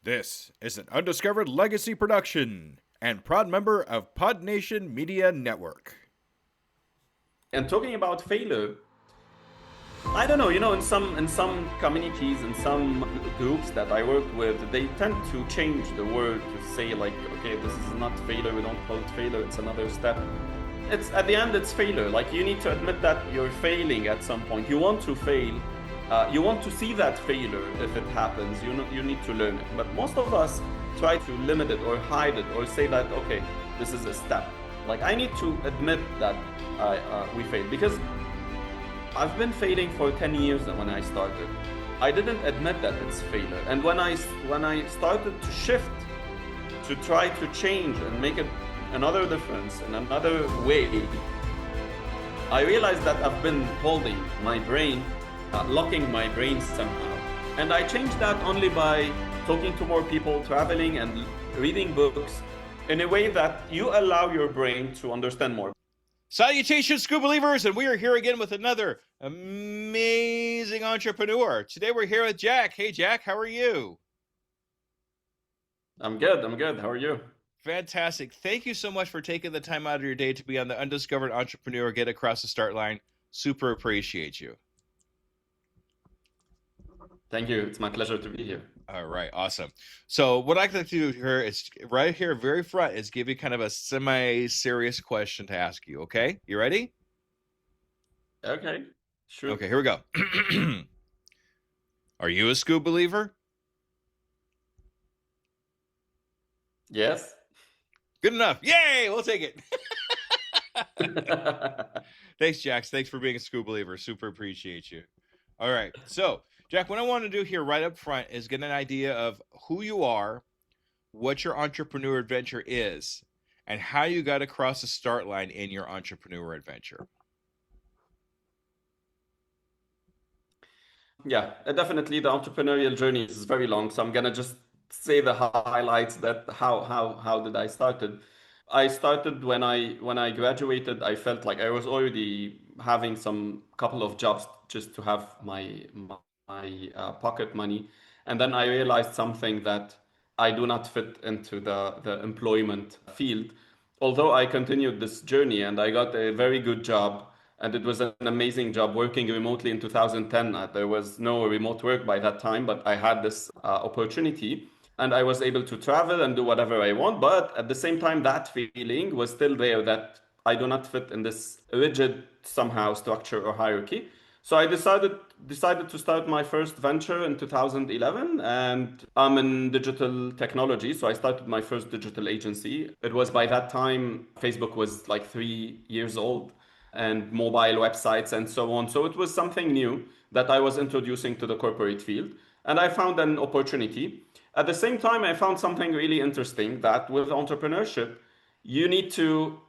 This is an Undiscovered Legacy production and proud member of Pod Nation Media Network. And talking about failure, I don't know, in some communities, in some groups that I work with, they tend to change the word to say like, okay, this is not failure, we don't call it failure, it's another step. It's at the end, it's failure. Like, you need to admit that you're failing at some point. You want to fail. You want to see that failure if it happens. You need to learn it. But most of us try to limit it or hide it or say that, okay, this is a step. Like, I need to admit that we failed, because I've been failing for 10 years when I started. I didn't admit that it's failure. And when I started to shift, to try to change and make it another difference in another way, I realized that I've been holding my brain, locking my brain somehow. And I changed that only by talking to more people, traveling and reading books in a way that you allow your brain to understand more. Salutations, Scuba Believers, and we are here again with another amazing entrepreneur. Today we're here with Jack. Hey, Jack, how are you? I'm good. How are you? Fantastic. Thank you so much for taking the time out of your day to be on the Undiscovered Entrepreneur, get across the start line. Super appreciate you. Thank you. It's my pleasure to be here. All right, awesome. So what I'd like to do here is right here, very front, is give you kind of a semi-serious question to ask you, okay? You ready? Okay, sure. Okay, here we go. Are you a scuba believer? Yes. Good enough. Yay, we'll take it. Thanks, Jax. Thanks for being a scuba believer. Super appreciate you. All right, so Jack, what I want to do here right up front is get an idea of who you are, what your entrepreneur adventure is, and how you got across the start line in your entrepreneur adventure. Yeah, definitely the entrepreneurial journey is very long, so I'm gonna just say the highlights, that how did I started. I started when I graduated. I felt like I was already having some couple of jobs just to have my pocket money, and then I realized something, that I do not fit into the employment field. Although I continued this journey and I got a very good job, and it was an amazing job working remotely in 2010. There was no remote work by that time, but I had this opportunity and I was able to travel and do whatever I want. But at the same time, that feeling was still there, that I do not fit in this rigid somehow structure or hierarchy. So I decided to start my first venture in 2011, and I'm in digital technology. So I started my first digital agency. It was, by that time, Facebook was like 3 years old, and mobile websites and so on. So it was something new that I was introducing to the corporate field, and I found an opportunity. At the same time, I found something really interesting, that with entrepreneurship, you need to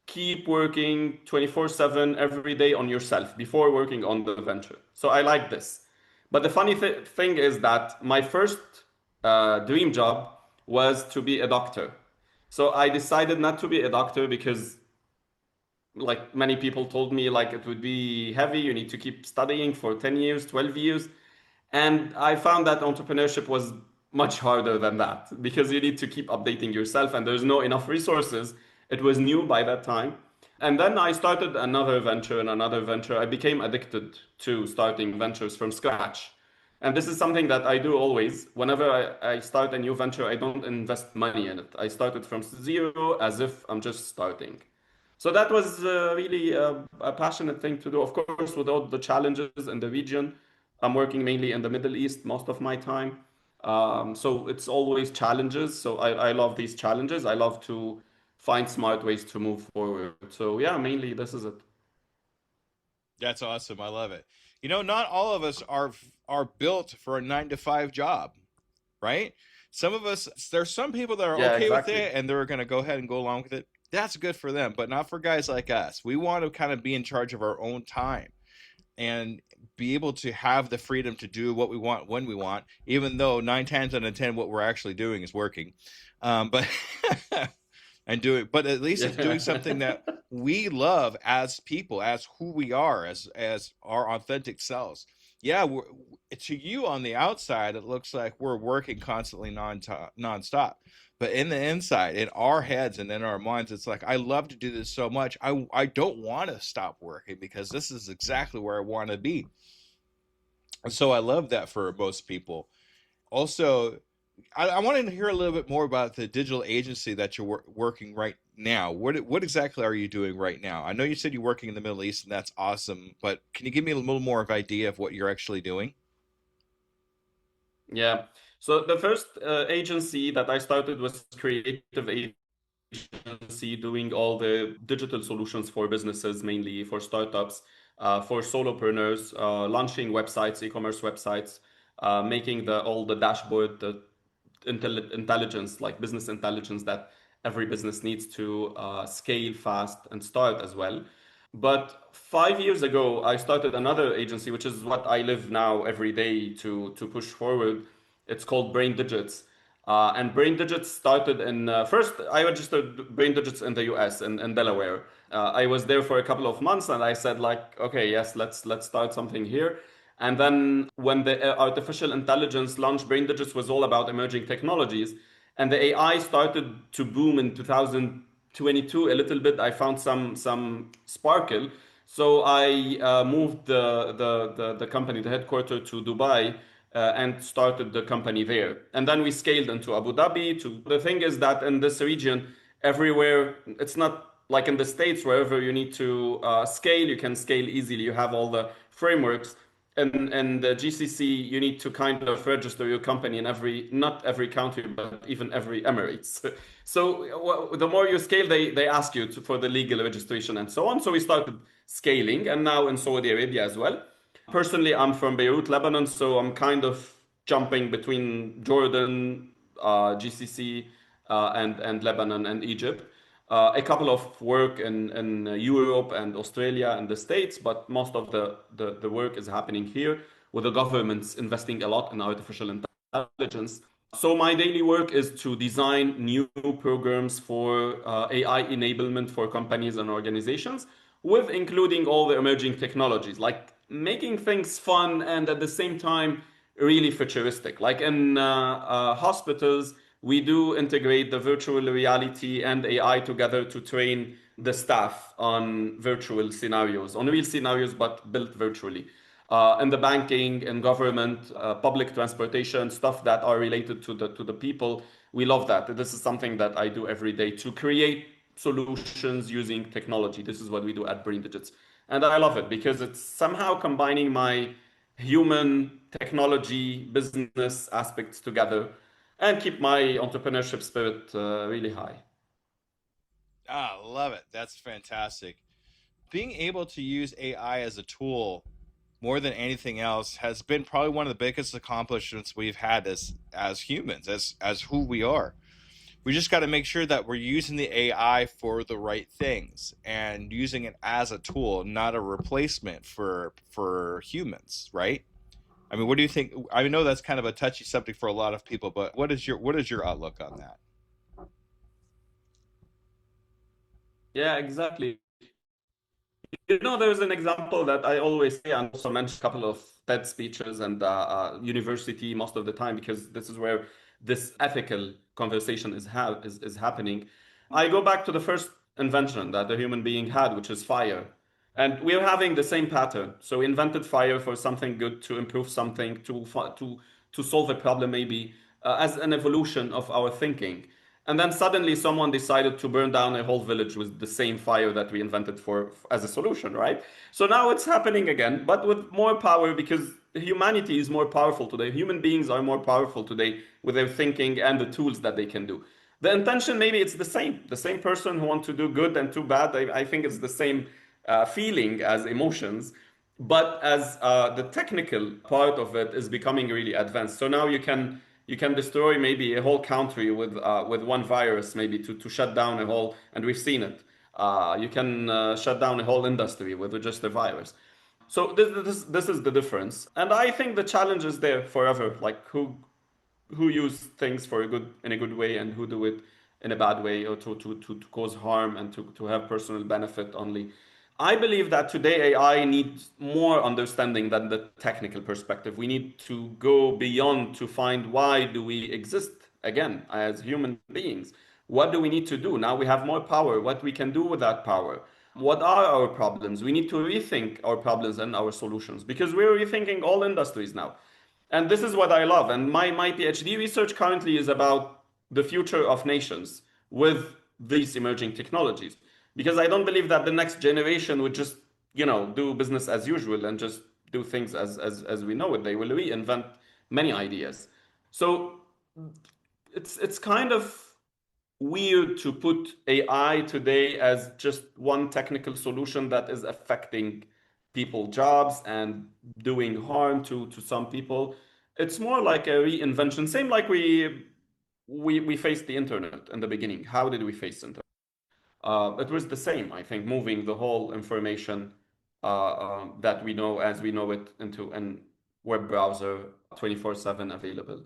keep working 24/7 every day on yourself before working on the venture. So I like this. But the funny thing is that my first dream job was to be a doctor. So I decided not to be a doctor because, like, many people told me, like, it would be heavy, you need to keep studying for 10 years, 12 years. And I found that entrepreneurship was much harder than that, because you need to keep updating yourself and there's no enough resources. It was new by that time. And then I started another venture and another venture. I became addicted to starting ventures from scratch. And this is something that I do always. Whenever I start a new venture, I don't invest money in it. I started from zero, as if I'm just starting. So that was really a passionate thing to do. Of course, with all the challenges in the region, I'm working mainly in the Middle East most of my time. So it's always challenges. So I love these challenges. I love to find smart ways to move forward. So yeah, mainly this is it. That's awesome. I love it. You know, not all of us are built for a 9-to-5 job, right? Some of us, there's some people that are Yeah, okay exactly. with it and they're going to go ahead and go along with it. That's good for them, but not for guys like us. We want to kind of be in charge of our own time and be able to have the freedom to do what we want when we want, even though 9 times out of 10 what we're actually doing is working. But and do it, but at least it's doing something that we love as people, as who we are, as our authentic selves. Yeah, to you on the outside, it looks like we're working constantly nonstop. But in the inside, in our heads and in our minds, it's like, I love to do this so much. I don't want to stop working because this is exactly where I want to be. And so I love that for most people. Also, I wanted to hear a little bit more about the digital agency that you're working right now. What exactly are you doing right now? I know you said you're working in the Middle East, and that's awesome. But can you give me a little more of idea of what you're actually doing? Yeah. So the first agency that I started was creative agency doing all the digital solutions for businesses, mainly for startups, for solopreneurs, launching websites, e-commerce websites, making the all the dashboard, the intelligence, like business intelligence that every business needs to scale fast and start as well. But 5 years ago, I started another agency, which is what I live now every day to push forward. It's called Brain Digits. And Brain Digits started in first, I registered Brain Digits in the US in Delaware. I was there for a couple of months and I said, like, okay, yes, let's start something here. And then when the artificial intelligence launched, Brain Digits was all about emerging technologies. And the AI started to boom in 2022 a little bit. I found some sparkle. So I moved the company, the headquarters to Dubai, and started the company there. And then we scaled into Abu Dhabi. The thing is that in this region, everywhere, it's not like in the States, wherever you need to scale, you can scale easily. You have all the frameworks. And the GCC, you need to kind of register your company in not every country, but even every Emirates. So the more you scale, they ask you for the legal registration and so on. So we started scaling, and now in Saudi Arabia as well. Personally, I'm from Beirut, Lebanon, so I'm kind of jumping between Jordan, GCC, and Lebanon and Egypt. A couple of work in Europe and Australia and the States, but most of the work is happening here with the governments investing a lot in artificial intelligence. So my daily work is to design new programs for AI enablement for companies and organizations, with including all the emerging technologies, like making things fun and at the same time really futuristic. Like in hospitals, we do integrate the virtual reality and AI together to train the staff on virtual scenarios, on real scenarios, but built virtually. In the banking and government, public transportation, stuff that are related to the people, we love that. This is something that I do every day to create solutions using technology. This is what we do at Brain Digits. And I love it because it's somehow combining my human technology business aspects together and keep my entrepreneurship spirit really high. Ah, love it. That's fantastic. Being able to use AI as a tool more than anything else has been probably one of the biggest accomplishments we've had as humans, as who we are. We just got to make sure that we're using the AI for the right things and using it as a tool, not a replacement for humans, right? I mean, what do you think? I know that's kind of a touchy subject for a lot of people, but what is your outlook on that? Yeah, exactly. You know, there's an example that I always say, and also mention a couple of TED speeches and university most of the time, because this is where this ethical conversation is happening. I go back to the first invention that the human being had, which is fire. And we're having the same pattern. So we invented fire for something good, to improve something, to solve a problem maybe, as an evolution of our thinking. And then suddenly someone decided to burn down a whole village with the same fire that we invented for as a solution, right? So now it's happening again, but with more power, because humanity is more powerful today. Human beings are more powerful today with their thinking and the tools that they can do. The intention, maybe it's the same. The same person who wants to do good and too bad. I think it's the same feeling as emotions, but as the technical part of it is becoming really advanced. So now you can destroy maybe a whole country with one virus, maybe to shut down a whole, and we've seen it. You can shut down a whole industry with just a virus. So this is the difference, and I think the challenge is there forever. Like who use things for a good in a good way and who do it in a bad way, or to cause harm and to have personal benefit only. I believe that today AI needs more understanding than the technical perspective. We need to go beyond to find why do we exist again as human beings? What do we need to do? Now we have more power, what we can do with that power. What are our problems? We need to rethink our problems and our solutions because we're rethinking all industries now. And this is what I love. And my PhD research currently is about the future of nations with these emerging technologies. Because I don't believe that the next generation would just, do business as usual and just do things as we know it. They will reinvent many ideas. So it's kind of weird to put AI today as just one technical solution that is affecting people jobs and doing harm to some people. It's more like a reinvention. Same like we faced the internet in the beginning. How did we face internet? It was the same, I think, moving the whole information that we know as we know it into an web browser 24/7 available.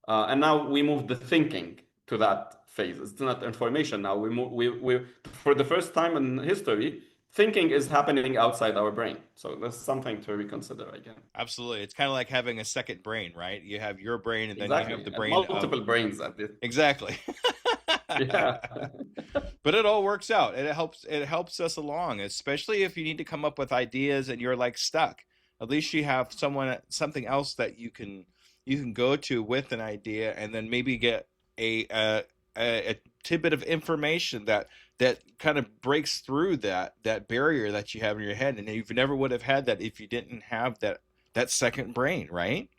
And now we move the thinking to that phase. It's not information now. We for the first time in history, thinking is happening outside our brain. So that's something to reconsider again. Absolutely. It's kind of like having a second brain, right? You have your brain and then you have Exactly. the And brain of. multiple brains at it. Exactly. Yeah. But it all works out. It helps us along, especially if you need to come up with ideas and you're like stuck. At least you have something else that you can go to with an idea and then maybe get a tidbit of information that kind of breaks through that barrier that you have in your head, and you never would have had that if you didn't have that second brain, right?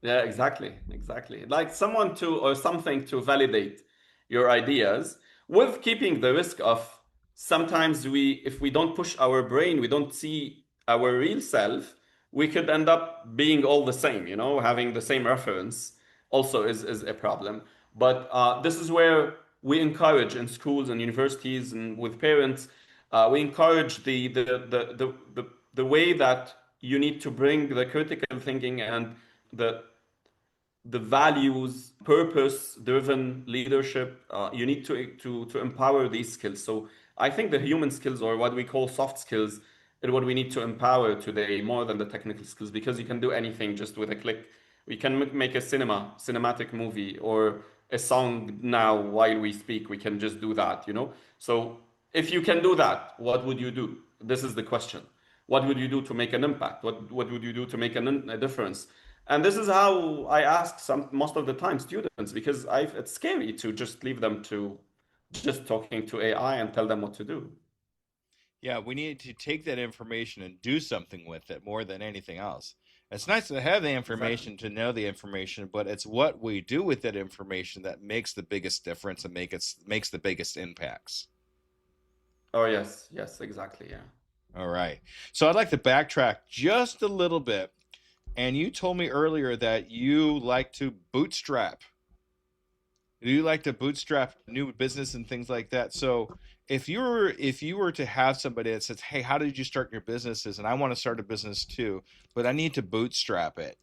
Yeah, exactly. Exactly. Like someone to or something to validate your ideas with keeping the risk of sometimes if we don't push our brain, we don't see our real self, we could end up being all the same, having the same reference also is a problem. But this is where we encourage in schools and universities and with parents, we encourage the way that you need to bring the critical thinking and the the values, purpose-driven leadership. You need to empower these skills. So I think the human skills, or what we call soft skills, is what we need to empower today more than the technical skills, because you can do anything just with a click. We can make a cinematic movie, or a song now while we speak. We can just do that. So if you can do that, what would you do? This is the question. What would you do to make an impact? What would you do to make a difference? And this is how I ask most of the time students, because it's scary to just leave them to just talking to AI and tell them what to do. Yeah, we need to take that information and do something with it more than anything else. It's nice to have the Exactly. information, to know the information, but it's what we do with that information that makes the biggest difference and makes the biggest impacts. Oh yes, yes, exactly. Yeah. All right. So I'd like to backtrack just a little bit. And you told me earlier that you like to bootstrap. You like to bootstrap new business and things like that. So if you were to have somebody that says, "Hey, how did you start your businesses?" and I want to start a business too, but I need to bootstrap it.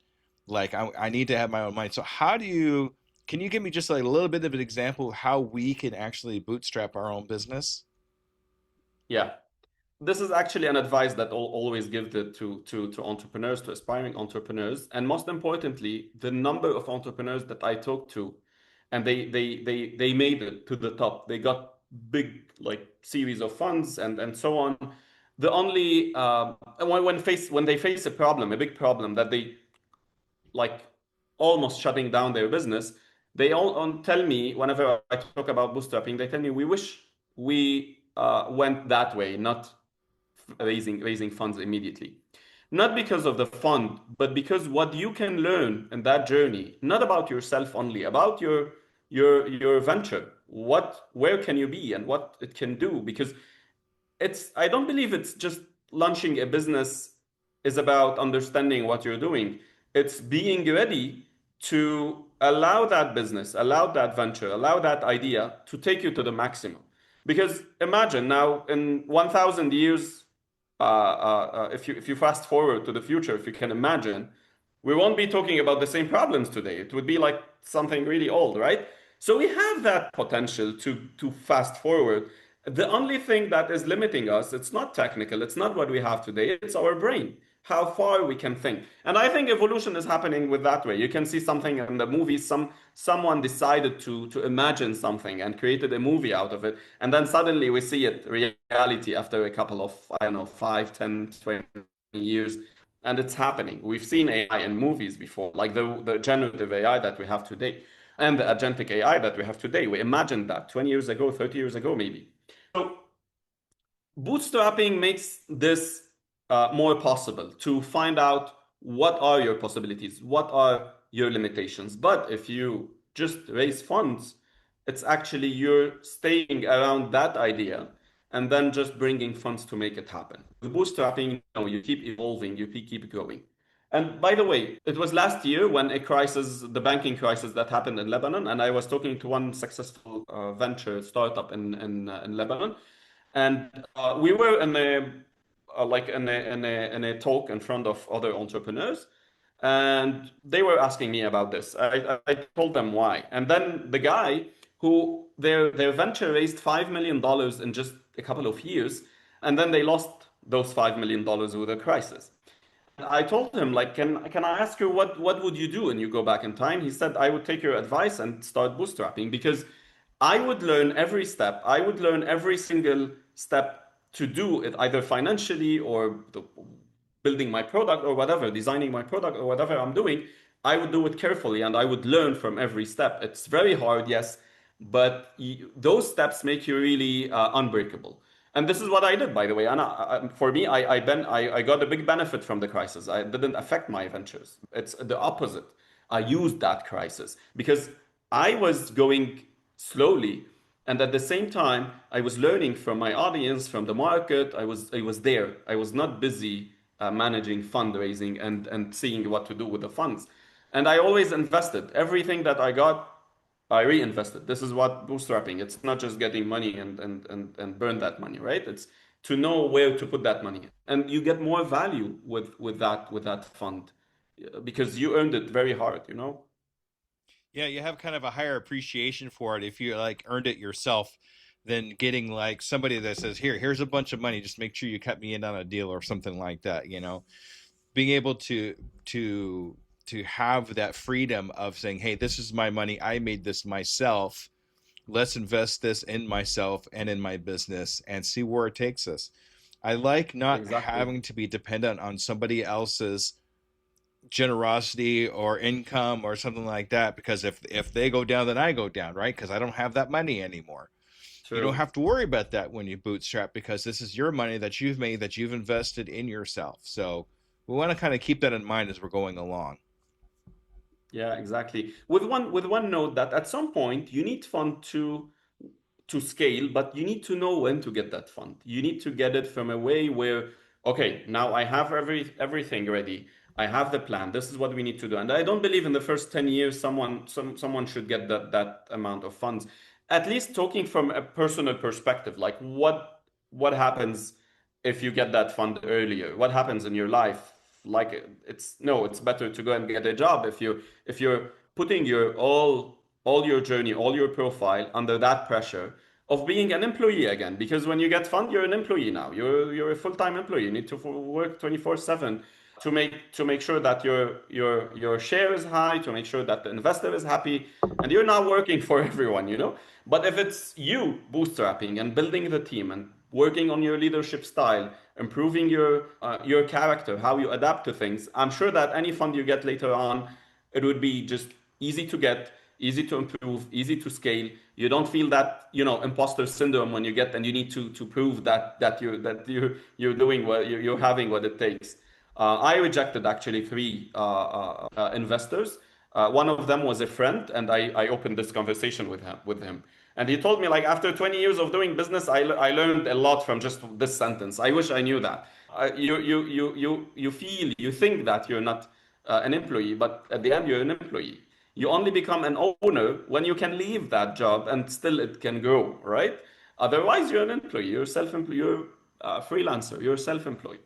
Like I need to have my own money. So can you give me just like a little bit of an example of how we can actually bootstrap our own business? Yeah. This is actually an advice that always give to entrepreneurs, to aspiring entrepreneurs, and most importantly, the number of entrepreneurs that I talk to, and they made it to the top. They got big like series of funds and so on. The only when they face a problem, a big problem that they like almost shutting down their business, they all tell me whenever I talk about bootstrapping, they tell me we wish we went that way, not raising funds immediately. Not because of the fund, but because what you can learn in that journey, not about yourself only, about your venture. Where can you be and what it can do? Because I don't believe it's just launching a business is about understanding what you're doing. It's being ready to allow that business, allow that venture, allow that idea to take you to the maximum. Because imagine now in 1,000 years, if you fast forward to the future, if you can imagine, we won't be talking about the same problems today. It would be like something really old, right? So we have that potential to fast forward. The only thing that is limiting us, it's not technical, it's not what we have today, it's our brain, how far we can think. And I think evolution is happening with that way. You can see something in the movie, someone decided to imagine something and created a movie out of it, and then suddenly we see it reality after a couple of, I don't know, 5, 10, 20 years. And it's happening. We've seen AI in movies before, like the generative AI that we have today and the agentic AI that we have today. We imagined that 20 years ago, 30 years ago, maybe. So bootstrapping makes this more possible to find out what are your possibilities, what are your limitations. But if you just raise funds, it's actually you're staying around that idea and then just bringing funds to make it happen. With bootstrapping, you keep evolving, you keep growing. And by the way, it was last year when a crisis, the banking crisis that happened in Lebanon, and I was talking to one successful venture startup in Lebanon, and we were in a like in a talk in front of other entrepreneurs, and they were asking me about this. I told them why, and then the guy who their venture raised $5 million in just a couple of years, and then they lost those $5 million with a crisis. I told him, like, can I ask you what would you do when you go back in time? He said, I would take your advice and start bootstrapping because I would learn every step. I would learn every single step to do it, either financially or building my product or whatever, designing my product or whatever I'm doing. I would do it carefully and I would learn from every step. It's very hard, yes, but those steps make you really unbreakable. And this is what I did, by the way. And for me, I got a big benefit from the crisis. I didn't affect my ventures. It's the opposite. I used that crisis because I was going slowly, and at the same time, I was learning from my audience, from the market. I was there. I was not busy managing fundraising and seeing what to do with the funds. And I always invested everything that I got. I reinvested. This is what bootstrapping. It's not just getting money and burn that money, right? It's to know where to put that money, and you get more value with that fund because you earned it very hard. Yeah, you have kind of a higher appreciation for it if you like earned it yourself than getting like somebody that says, here's a bunch of money, just make sure you cut me in on a deal or something like that, Being able to to have that freedom of saying, hey, this is my money, I made this myself, let's invest this in myself and in my business and see where it takes us. I like not Exactly. having to be dependent on somebody else's generosity or income or something like that, because if they go down, then I go down, right? Because I don't have that money anymore. You don't True. have to worry about that when you bootstrap, because this is your money that you've made, that you've invested in yourself. So we want to kind of keep that in mind as we're going along. Yeah, exactly. With one note that at some point you need fund to scale, but you need to know when to get that fund. You need to get it from a way where, okay, now I have everything ready. I have the plan. This is what we need to do. And I don't believe in the first 10 years someone should get that amount of funds. At least talking from a personal perspective, like what happens if you get that fund earlier? What happens in your life? Like it's no, it's better to go and get a job if you're putting your all your journey, all your profile under that pressure of being an employee again. Because when you get fund, you're an employee now. You're a full-time employee. You need to work 24/7 to make sure that your share is high, to make sure that the investor is happy, and you're not working for everyone. But if it's you bootstrapping and building the team and working on your leadership style, improving your character, how you adapt to things, I'm sure that any fund you get later on, it would be just easy to get, easy to improve, easy to scale. You don't feel that imposter syndrome when you get and you need to prove that you're doing what you're having what it takes. I rejected actually three investors. One of them was a friend, and I opened this conversation with him. And he told me, like, after 20 years of doing business, I learned a lot from just this sentence. I wish I knew that. You think that you're not an employee, but at the end, you're an employee. You only become an owner when you can leave that job and still it can grow, right? Otherwise, you're an employee. You're self-employed. You're a freelancer. You're self-employed.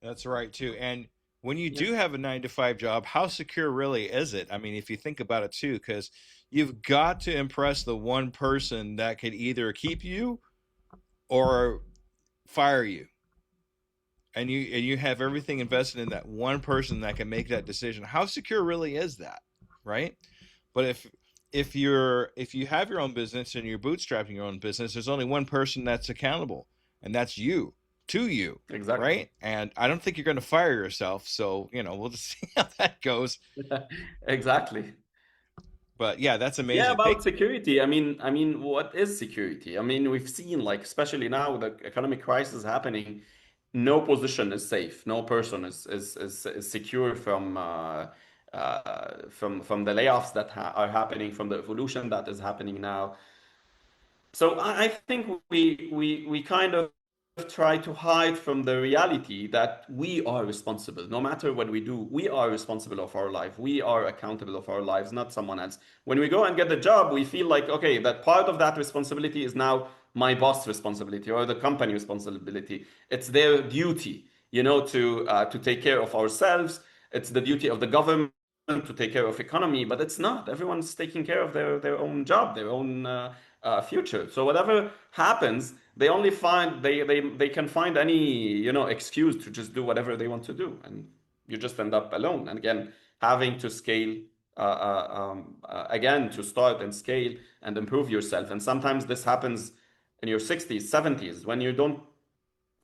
That's right too. And when you Yes. do have a 9 to 5 job, how secure really is it? I mean, if you think about it too, because you've got to impress the one person that could either keep you or fire you, and you have everything invested in that one person that can make that decision, how secure really is that, right? But if you have your own business and you're bootstrapping your own business, there's only one person that's accountable, and that's you, to you, Exactly. right? And I don't think you're going to fire yourself, so we'll just see how that goes. Exactly. But yeah, that's Yeah, amazing. about security. I mean, what is security? I mean, we've seen, like, especially now, the economic crisis happening. No position is safe. No person is secure from the layoffs that are happening, from the evolution that is happening now. So I think we kind of try to hide from the reality that we are responsible. No matter what we do, we are responsible of our life. We are accountable of our lives, not someone else. When we go and get the job, we feel like, okay, that part of that responsibility is now my boss' responsibility or the company responsibility. It's their duty, to take care of ourselves. It's the duty of the government to take care of economy, but it's not. Everyone's taking care of their own job, their own future. So whatever happens, they can find any excuse to just do whatever they want to do, and you just end up alone. And again, having to scale, again, to start and scale and improve yourself. And sometimes this happens in your 60s, 70s, when you don't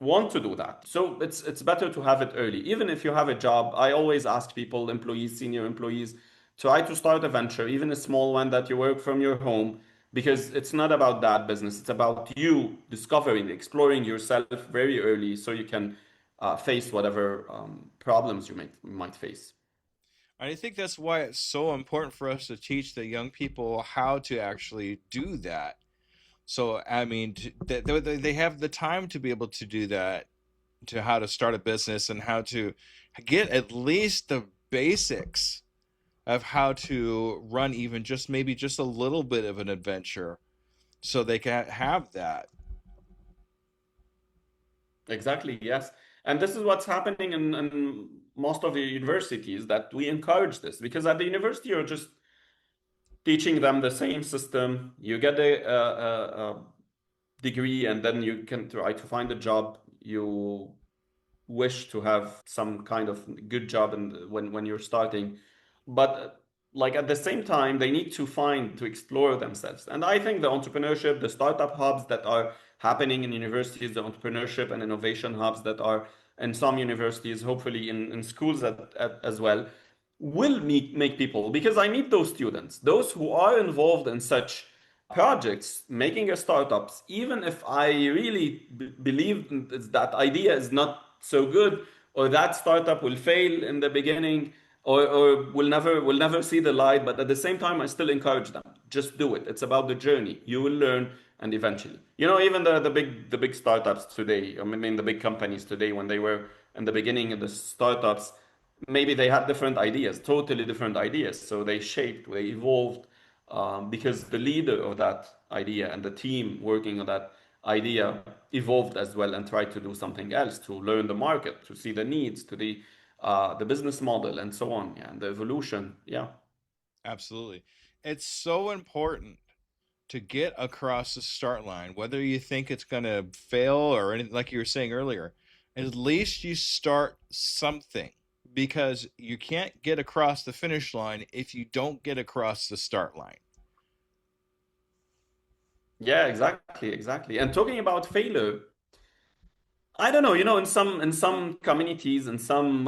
want to do that. So it's better to have it early. Even if you have a job, I always ask people, employees, senior employees, try to start a venture, even a small one that you work from your home, because it's not about that business. It's about you discovering, exploring yourself very early so you can face whatever problems you might face. I think that's why it's so important for us to teach the young people how to actually do that. So, I mean, they have the time to be able to do that, to how to start a business and how to get at least the basics of how to run even just maybe just a little bit of an adventure so they can have that. Exactly, yes. And this is what's happening in most of the universities, that we encourage this, because at the university you're just teaching them the same system. You get a degree, and then you can try to find a job. You wish to have some kind of good job, and when you're starting, but like at the same time they need to explore themselves. And I think the entrepreneurship, the startup hubs that are happening in universities, the entrepreneurship and innovation hubs that are in some universities, hopefully in schools as well, will make people, because I meet those students, those who are involved in such projects, making a startups, even if I really believe that idea is not so good, or that startup will fail in the beginning, or will never see the light, but at the same time I still encourage them, just do it. It's about the journey. You will learn, and eventually, even the big startups today, I mean the big companies today, when they were in the beginning of the startups, maybe they had different ideas, totally different ideas. So they shaped, they evolved, because the leader of that idea and the team working on that idea evolved as well, and tried to do something else, to learn the market, to see the needs, to the business model, and so on. Yeah, and the evolution. Yeah. Absolutely. It's so important to get across the start line, whether you think it's going to fail or anything, like you were saying earlier, at least you start something, because you can't get across the finish line if you don't get across the start line. Yeah, exactly. And talking about failure, I don't know, in some communities, in some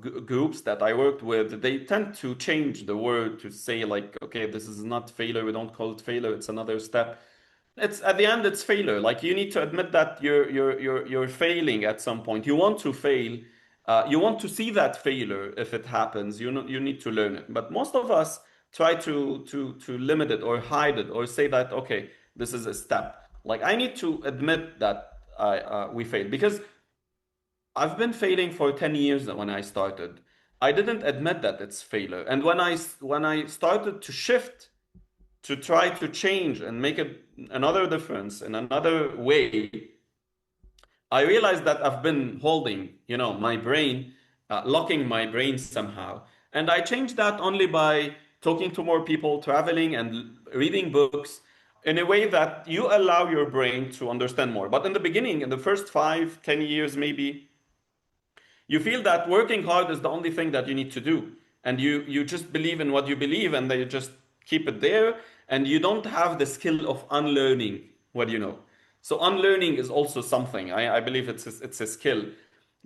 groups that I worked with, they tend to change the word to say, like, okay, this is not failure. We don't call it failure. It's another step. It's at the end, it's failure. Like, you need to admit that you're failing at some point. You want to fail. You want to see that failure if it happens. You need to learn it. But most of us try to limit it or hide it, or say that, okay, this is a step. Like, I need to admit that we failed, because I've been failing for 10 years when I started. I didn't admit that it's failure. And when I started to shift, to try to change and make another difference in another way, I realized that I've been holding, my brain, locking my brain somehow. And I changed that only by talking to more people, traveling and reading books, in a way that you allow your brain to understand more. But in the beginning, in the first 5, 10 years, maybe, you feel that working hard is the only thing that you need to do. And you just believe in what you believe and they just keep it there. And you don't have the skill of unlearning what you know. So unlearning is also something. I believe it's a skill.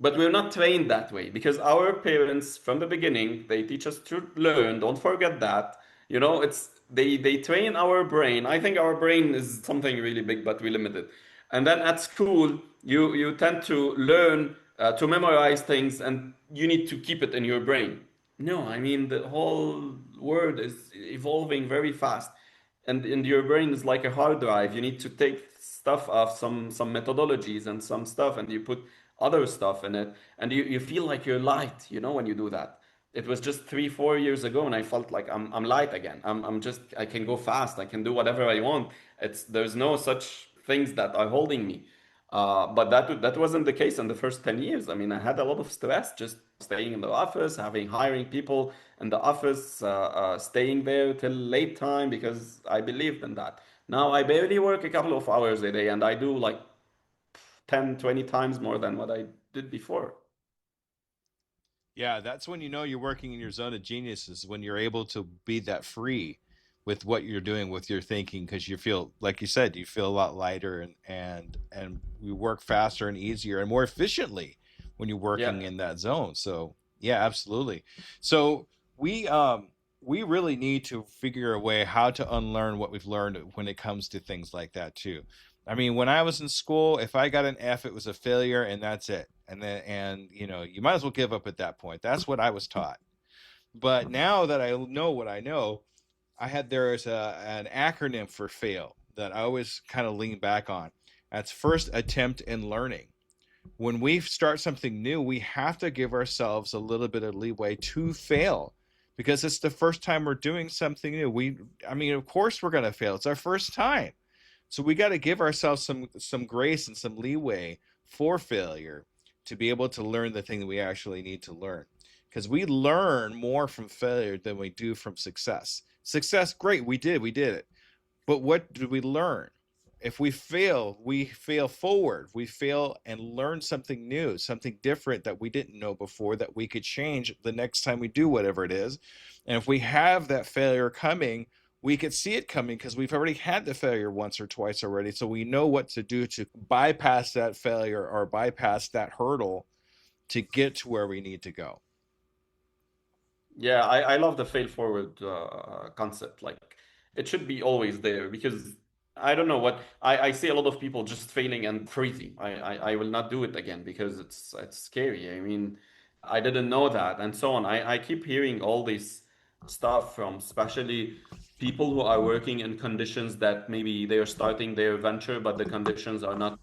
But we're not trained that way because our parents from the beginning, they teach us to learn. Don't forget that. It's they train our brain. I think our brain is something really big, but we limit it. And then at school, you tend to learn to memorize things, and you need to keep it in your brain. No, I mean the whole world is evolving very fast, and your brain is like a hard drive. You need to take stuff off some methodologies and some stuff, and you put other stuff in it, and you feel like you're light, when you do that. It was just 3, 4 years ago, and I felt like I'm light again. I can go fast. I can do whatever I want. There's no such things that are holding me. But that wasn't the case in the first 10 years. I mean, I had a lot of stress just staying in the office, hiring people in the office, staying there till late time because I believed in that. Now I barely work a couple of hours a day and I do like 10, 20 times more than what I did before. Yeah, that's when you know you're working in your zone of genius is when you're able to be that free with what you're doing with your thinking because you feel like you said you feel a lot lighter and you work faster and easier and more efficiently when you're Yeah. working in that zone. So, yeah, absolutely. So, we really need to figure a way how to unlearn what we've learned when it comes to things like that too. I mean, when I was in school, if I got an F, it was a failure and that's it. And you might as well give up at that point. That's what I was taught. But now that I know what I know, there's an acronym for fail that I always kind of lean back on. That's first attempt in learning. When we start something new, we have to give ourselves a little bit of leeway to fail because it's the first time we're doing something new. I mean, of course we're going to fail. It's our first time. So we got to give ourselves some grace and some leeway for failure to be able to learn the thing that we actually need to learn. Because we learn more from failure than we do from success. Success, great, we did it. But what did we learn? If we fail forward. We fail and learn something new, something different that we didn't know before that we could change the next time we do whatever it is. And if we have that failure coming, we could see it coming because we've already had the failure once or twice already. So we know what to do to bypass that failure or bypass that hurdle to get to where we need to go. Yeah, I love the fail forward concept. Like it should be always there because I don't know what I see a lot of people just failing and freezing. I will not do it again because it's scary. I mean, I didn't know that and so on. I keep hearing all this stuff from especially people who are working in conditions that maybe they are starting their venture, but the conditions are not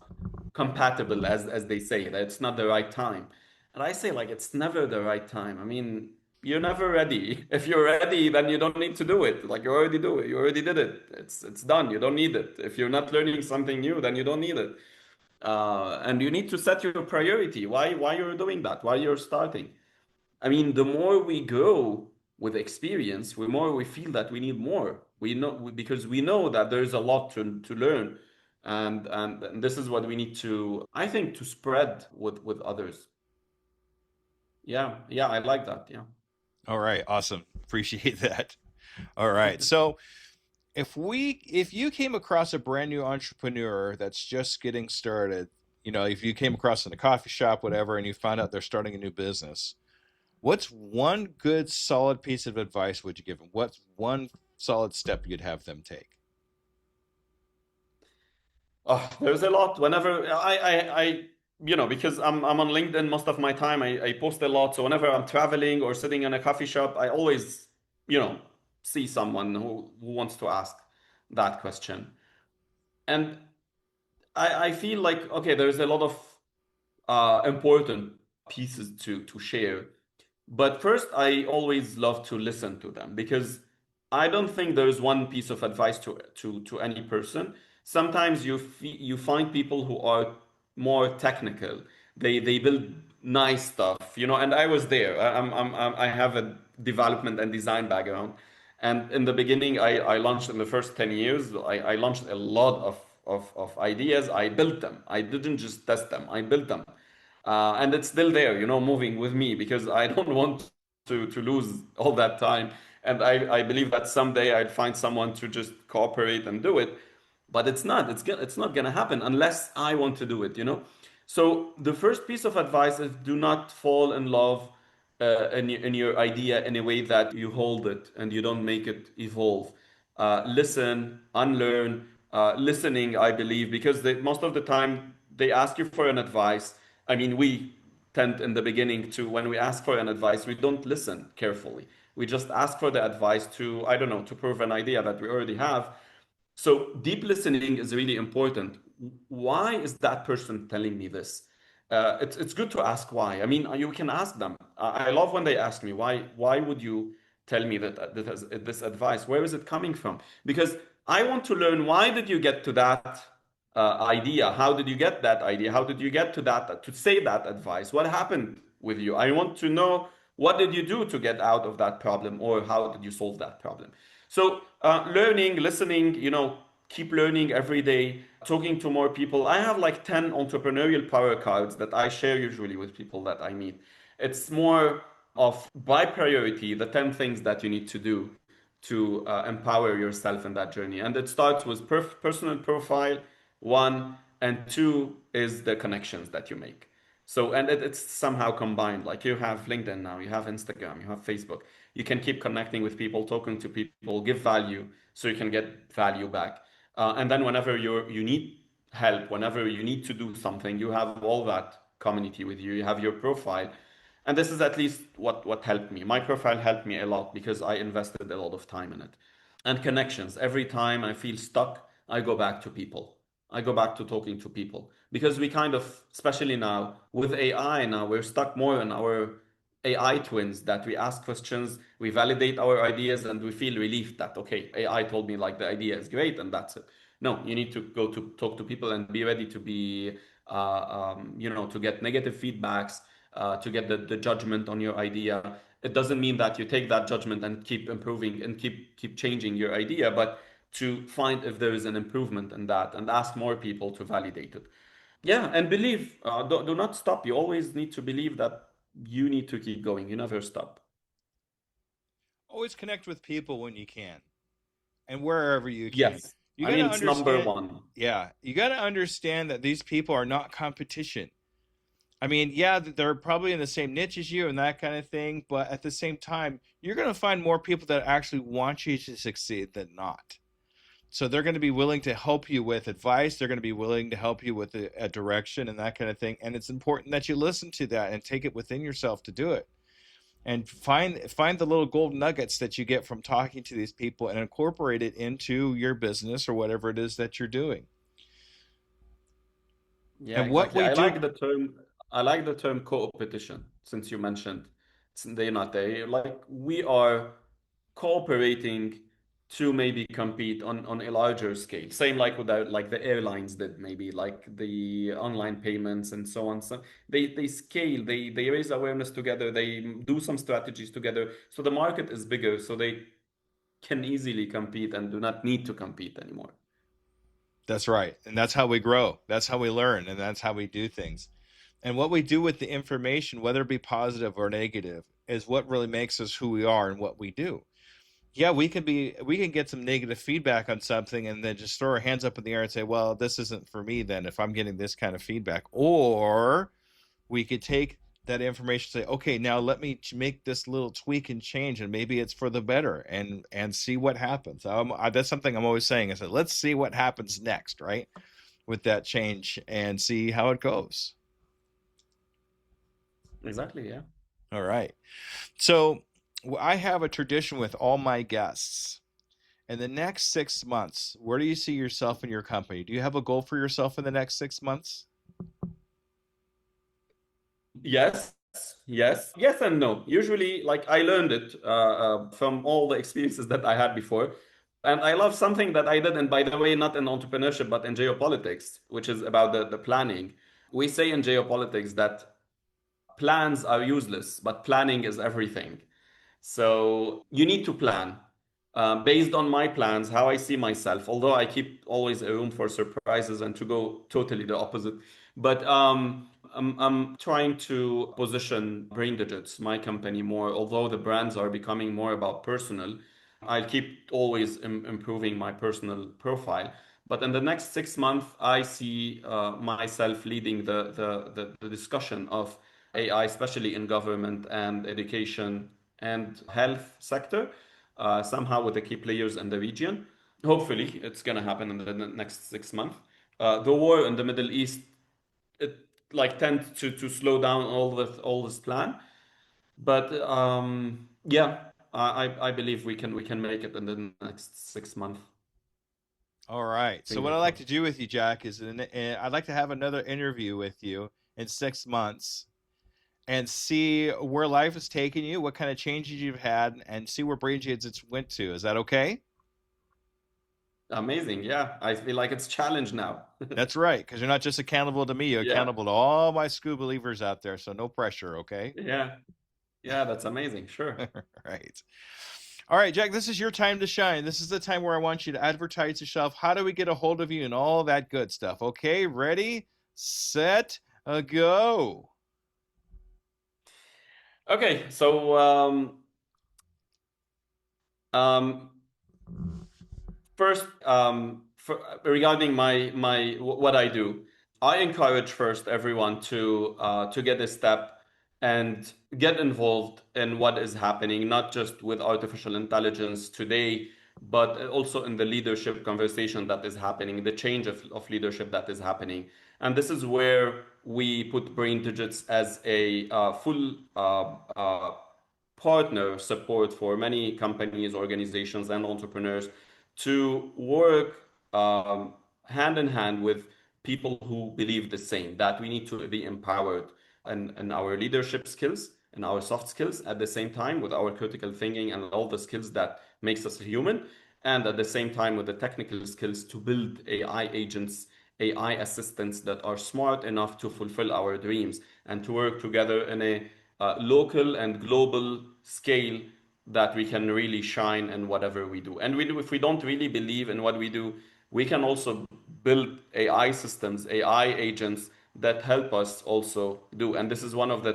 compatible as they say that it's not the right time. And I say like it's never the right time. I mean, you're never ready. If you're ready, then you don't need to do it. Like you already do it. You already did it. It's done. You don't need it. If you're not learning something new, then you don't need it. And you need to set your priority. Why you're doing that? Why you're starting? I mean, the more we grow with experience, the more we feel that we need more. We know because we know that there's a lot to learn, and this is what we need to, I think, to spread with others. Yeah, yeah, I like that. Yeah. All right, awesome. Appreciate that. All right. So, if you came across a brand new entrepreneur that's just getting started, if you came across in a coffee shop, whatever, and you found out they're starting a new business, what's one good solid piece of advice would you give them? What's one solid step you'd have them take? Oh, there's a lot. Whenever because I'm on LinkedIn most of my time, I post a lot. So whenever I'm traveling or sitting in a coffee shop, I always, you know, see someone who wants to ask that question. And I feel like, okay, there's a lot of important pieces to share. But first, I always love to listen to them because I don't think there's one piece of advice to any person. Sometimes you find people who are more technical. They build nice stuff, and I was there. I have a development and design background, And in the beginning, I launched in the first 10 years, I launched a lot of ideas. I built them. I didn't just test them, I built them. And it's still there, moving with me because I don't want to lose all that time. And I believe that someday I'd find someone to just cooperate and do it. But it's not gonna happen unless I want to do it. So the first piece of advice is do not fall in love in your idea in a way that you hold it and you don't make it evolve. Listen, unlearn. Listening, I believe, because most of the time they ask you for an advice. I mean, we tend in the beginning to, when we ask for an advice, we don't listen carefully. We just ask for the advice to, I don't know, to prove an idea that we already have. So deep listening is really important. Why is that person telling me this? It's good to ask why. I mean, you can ask them. I love when they ask me why would you tell me this advice? Where is it coming from? Because I want to learn why did you get to that idea? How did you get that idea? How did you get to that to say that advice? What happened with you? I want to know what did you do to get out of that problem, or how did you solve that problem? So learning, listening, keep learning every day, talking to more people. I have like 10 entrepreneurial power cards that I share usually with people that I meet. It's more of by priority, the 10 things that you need to do to empower yourself in that journey. And it starts with personal profile, one, and two is the connections that you make. So, and it's somehow combined. Like you have LinkedIn now, you have Instagram, you have Facebook. You can keep connecting with people, talking to people, give value so you can get value back. And then whenever you need help, whenever you need to do something, you have all that community with you. You have your profile. And this is at least what helped me. My profile helped me a lot because I invested a lot of time in it. And connections. Every time I feel stuck, I go back to people. I go back to talking to people because we kind of, especially now with AI, now we're stuck more in our AI twins that we ask questions, we validate our ideas, and we feel relieved that, okay, AI told me like the idea is great and that's it. No, you need to go to talk to people and be ready to be, to get negative feedbacks, to get the judgment on your idea. It doesn't mean that you take that judgment and keep improving and keep changing your idea, but to find if there is an improvement in that and ask more people to validate it. Yeah, and believe. Do not stop. You always need to believe that you need to keep going. You never stop. Always connect with people when you can and wherever you can. Yes. You I got to mean, it's number understand, one. yeah, you got to understand that these people are not competition. I mean, yeah, they're probably in the same niche as you and that kind of thing, but at the same time, you're going to find more people that actually want you to succeed than not. So they're going to be willing to help you with advice. They're going to be willing to help you with a direction and that kind of thing. And it's important that you listen to that and take it within yourself to do it. And find the little gold nuggets that you get from talking to these people and incorporate it into your business or whatever it is that you're doing. Yeah, And what exactly. we I do, like the term. I like the term co-opetition since you mentioned they're not there. Like we are cooperating to maybe compete on a larger scale. Same like with like the airlines did, maybe like the online payments and so on. So they scale, they raise awareness together, they do some strategies together. So the market is bigger, so they can easily compete and do not need to compete anymore. that's right. And that's how we grow. That's how we learn. And that's how we do things. And what we do with the information, whether it be positive or negative, is what really makes us who we are and what we do. Yeah, we can get some negative feedback on something and then just throw our hands up in the air and say, well, this isn't for me then if I'm getting this kind of feedback. Or we could take that information and say, okay, now let me make this little tweak and change, and maybe it's for the better, and see what happens. That's something I'm always saying. I said, let's see what happens next, right, with that change and see how it goes. Exactly, yeah. All right. So I have a tradition with all my guests. In the next 6 months, where do you see yourself in your company? Do you have a goal for yourself in the next 6 months? Yes, yes and no. Usually, like I learned it from all the experiences that I had before. And I love something that I did, and by the way, not in entrepreneurship, but in geopolitics, which is about the planning. We say in geopolitics that plans are useless, but planning is everything. So you need to plan. based on my plans, how I see myself, although I keep always a room for surprises and to go totally the opposite. But I'm trying to position Brain Digits, my company, more, although the brands are becoming more about personal, I'll keep always improving my personal profile. But in the next 6 months, I see myself leading the discussion of AI, especially in government and education and health sector, somehow with the key players in the region. Hopefully, it's going to happen in the next 6 months. The war in the Middle East, it like tends to slow down all this plan. But yeah, I believe we can make it in the next 6 months. All right. So what Fingers I'd like to crossed. do with you, Jack, is I'd like to have another interview with you in 6 months and see where life has taken you, what kind of changes you've had, and see where Brain Kids went to. Is that okay? Amazing. Yeah, I feel like it's challenge now. That's right, because you're not just accountable to me, you're Yeah, accountable to all my school believers out there. So no pressure, okay? yeah, yeah. That's amazing. Sure. Right. All right, Jack, this is your time to shine. This is the time where I want you to advertise yourself. How do we get a hold of you and all that good stuff? Okay, ready, set, go. Okay, so um, first, regarding what I do, I encourage first everyone to get a step and get involved in what is happening, not just with artificial intelligence today, but also in the leadership conversation that is happening, the change of leadership that is happening. And this is where we put Brain Digits as a full partner support for many companies, organizations, and entrepreneurs to work hand in hand with people who believe the same, that we need to be empowered in our leadership skills and our soft skills at the same time with our critical thinking and all the skills that makes us human, and at the same time with the technical skills to build AI agents, AI assistants that are smart enough to fulfill our dreams and to work together in a local and global scale that we can really shine in whatever we do. And if we don't really believe in what we do, we can also build AI systems, AI agents that help us also do. And this is one of the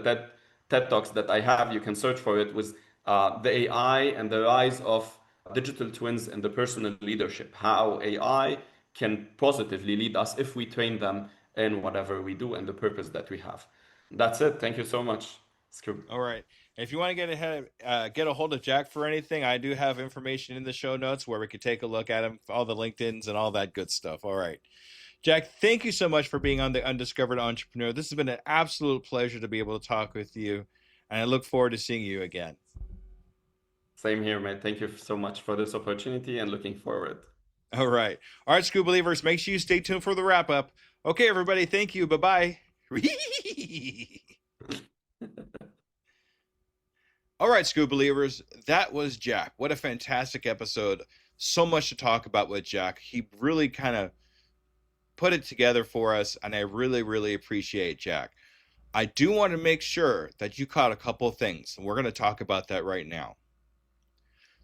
TED Talks that I have. You can search for it, with the AI and the rise of digital twins and the personal leadership, how AI can positively lead us if we train them in whatever we do and the purpose that we have. That's it. Thank you so much, Scoop. All right. If you want to get a hold of Jack for anything, I do have information in the show notes where we could take a look at him, all the LinkedIn's and all that good stuff. All right. Jack, thank you so much for being on the Undiscovered Entrepreneur. This has been an absolute pleasure to be able to talk with you, and I look forward to seeing you again. Same here, man. Thank you so much for this opportunity and looking forward. All right. All right, School Believers, make sure you stay tuned for the wrap up. Okay, everybody. Thank you. Bye-bye. All right, School Believers, that was Jack. What a fantastic episode. So much to talk about with Jack. He really kind of put it together for us, and I really, really appreciate Jack. I do want to make sure that you caught a couple of things, and we're going to talk about that right now.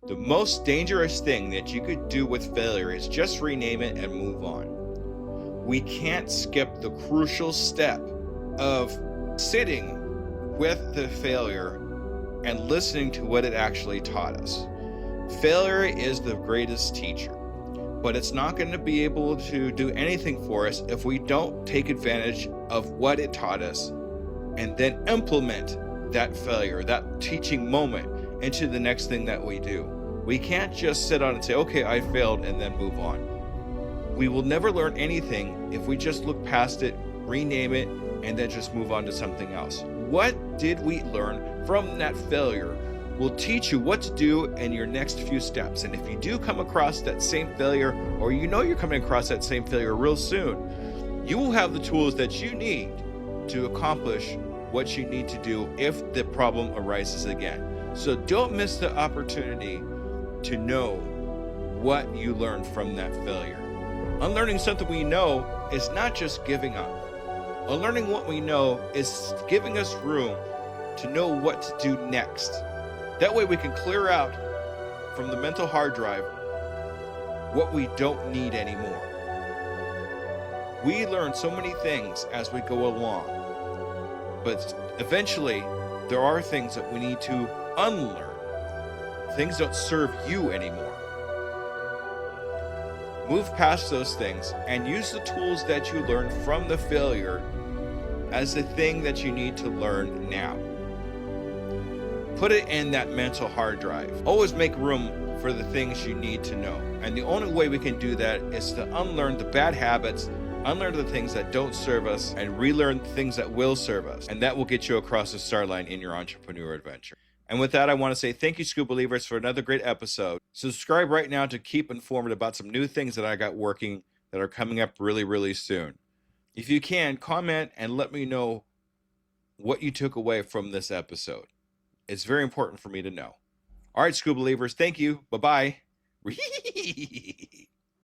The most dangerous thing that you could do with failure is just rename it and move on. We can't skip the crucial step of sitting with the failure and listening to what it actually taught us. Failure is the greatest teacher, but it's not going to be able to do anything for us if we don't take advantage of what it taught us and then implement that failure, that teaching moment, into the next thing that we do. We can't just sit on and say, okay, I failed, and then move on. We will never learn anything if we just look past it, rename it, and then just move on to something else. What did we learn from that failure will teach you what to do in your next few steps. And if you do come across that same failure, or you know you're coming across that same failure real soon, you will have the tools that you need to accomplish what you need to do if the problem arises again. So don't miss the opportunity to know what you learned from that failure. Unlearning something we know is not just giving up. Unlearning what we know is giving us room to know what to do next. That way we can clear out from the mental hard drive what we don't need anymore. We learn so many things as we go along, but eventually there are things that we need to unlearn. Things don't serve you anymore. Move past those things and use the tools that you learned from the failure as the thing that you need to learn now. Put it in that mental hard drive. Always make room for the things you need to know. And the only way we can do that is to unlearn the bad habits, unlearn the things that don't serve us, and relearn the things that will serve us. And that will get you across the start line in your entrepreneur adventure. And with that, I want to say thank you, Scuba Believers, for another great episode. Subscribe right now to keep informed about some new things that I got working that are coming up really, really soon. If you can, comment and let me know what you took away from this episode. It's very important for me to know. All right, Scuba Believers, thank you. Bye-bye.